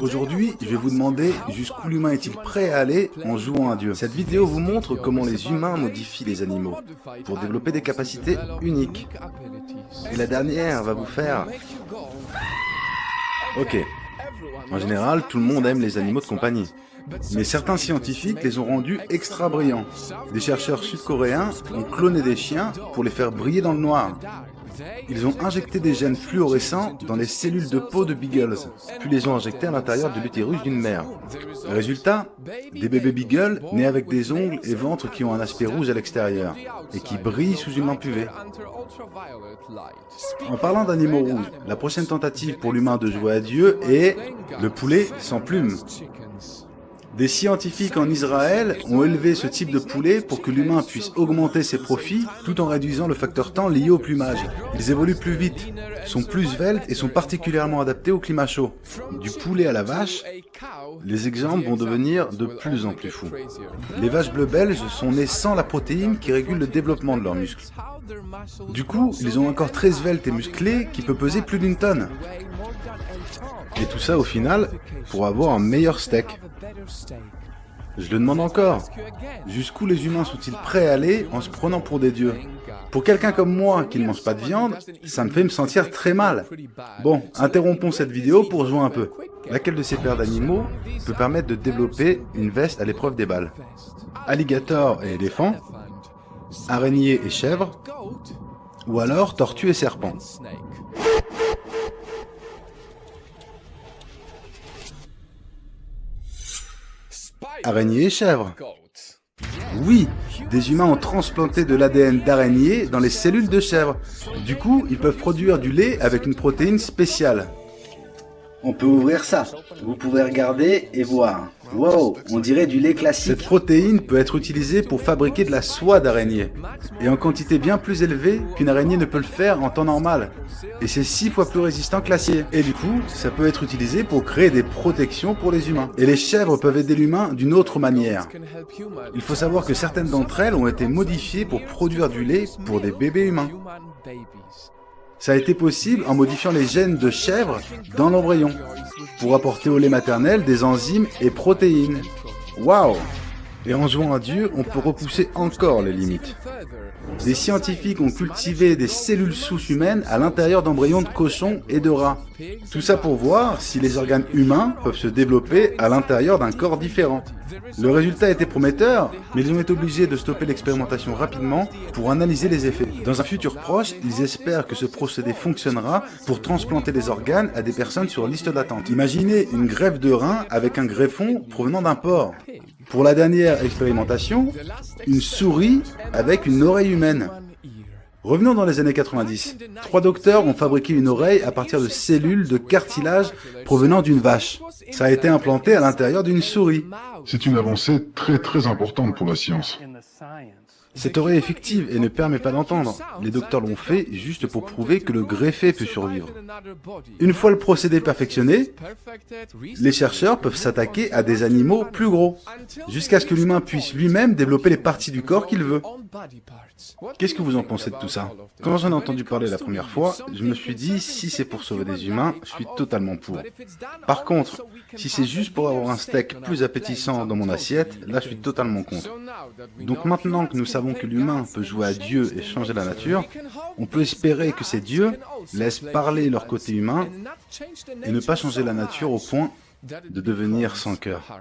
Aujourd'hui, je vais vous demander jusqu'où l'humain est-il prêt à aller en jouant à Dieu. Cette vidéo vous montre comment les humains modifient les animaux pour développer des capacités uniques. Et la dernière va vous faire... Ok, en général, tout le monde aime les animaux de compagnie. Mais certains scientifiques les ont rendus extra brillants. Des chercheurs sud-coréens ont cloné des chiens pour les faire briller dans le noir. Ils ont injecté des gènes fluorescents dans les cellules de peau de beagles, puis les ont injectés à l'intérieur de l'utérus d'une mère. Résultat, des bébés beagles nés avec des ongles et ventres qui ont un aspect rouge à l'extérieur et qui brillent sous une lampe UV. En parlant d'animaux rouges, la prochaine tentative pour l'humain de jouer à Dieu est le poulet sans plumes. Des scientifiques en Israël ont élevé ce type de poulet pour que l'humain puisse augmenter ses profits tout en réduisant le facteur temps lié au plumage. Ils évoluent plus vite, sont plus sveltes et sont particulièrement adaptés au climat chaud. Du poulet à la vache, les exemples vont devenir de plus en plus fous. Les vaches bleues belges sont nées sans la protéine qui régule le développement de leurs muscles. Du coup, ils ont un corps très svelte et musclé qui peut peser plus d'1 tonne. Et tout ça au final pour avoir un meilleur steak. Je le demande encore, jusqu'où les humains sont-ils prêts à aller en se prenant pour des dieux? Pour quelqu'un comme moi qui ne mange pas de viande, ça me fait me sentir très mal. Bon, interrompons cette vidéo pour jouer un peu. Laquelle de ces paires d'animaux peut permettre de développer une veste à l'épreuve des balles? Alligator et éléphant, araignée et chèvre, ou alors tortue et serpent? Araignée et chèvre. Oui, des humains ont transplanté de l'ADN d'araignée dans les cellules de chèvre. Du coup, ils peuvent produire du lait avec une protéine spéciale. On peut ouvrir ça. Vous pouvez regarder et voir. Wow, on dirait du lait classique. Cette protéine peut être utilisée pour fabriquer de la soie d'araignée, et en quantité bien plus élevée qu'une araignée ne peut le faire en temps normal. Et c'est 6 fois plus résistant que l'acier. Et du coup, ça peut être utilisé pour créer des protections pour les humains. Et les chèvres peuvent aider l'humain d'une autre manière. Il faut savoir que certaines d'entre elles ont été modifiées pour produire du lait pour des bébés humains. Ça a été possible en modifiant les gènes de chèvre dans l'embryon, pour apporter au lait maternel des enzymes et protéines. Waouh! Et en jouant à Dieu, on peut repousser encore les limites. Des scientifiques ont cultivé des cellules souches humaines à l'intérieur d'embryons de cochons et de rats. Tout ça pour voir si les organes humains peuvent se développer à l'intérieur d'un corps différent. Le résultat était prometteur, mais ils ont été obligés de stopper l'expérimentation rapidement pour analyser les effets. Dans un futur proche, ils espèrent que ce procédé fonctionnera pour transplanter les organes à des personnes sur liste d'attente. Imaginez une greffe de rein avec un greffon provenant d'un porc. Pour la dernière expérimentation, une souris avec une oreille humaine. Revenons dans les années 90. 3 docteurs ont fabriqué une oreille à partir de cellules de cartilage provenant d'une vache. Ça a été implanté à l'intérieur d'une souris. C'est une avancée très importante pour la science. Cette oreille est fictive et ne permet pas d'entendre. Les docteurs l'ont fait juste pour prouver que le greffé peut survivre. Une fois le procédé perfectionné, les chercheurs peuvent s'attaquer à des animaux plus gros, jusqu'à ce que l'humain puisse lui-même développer les parties du corps qu'il veut. Qu'est-ce que vous en pensez de tout ça? Quand j'en ai entendu parler la première fois, je me suis dit, si c'est pour sauver des humains, je suis totalement pour. Par contre, si c'est juste pour avoir un steak plus appétissant dans mon assiette, là je suis totalement contre. Donc maintenant que nous savons que l'humain peut jouer à Dieu et changer la nature, on peut espérer que ces dieux laissent parler leur côté humain et ne pas changer la nature au point de devenir sans cœur.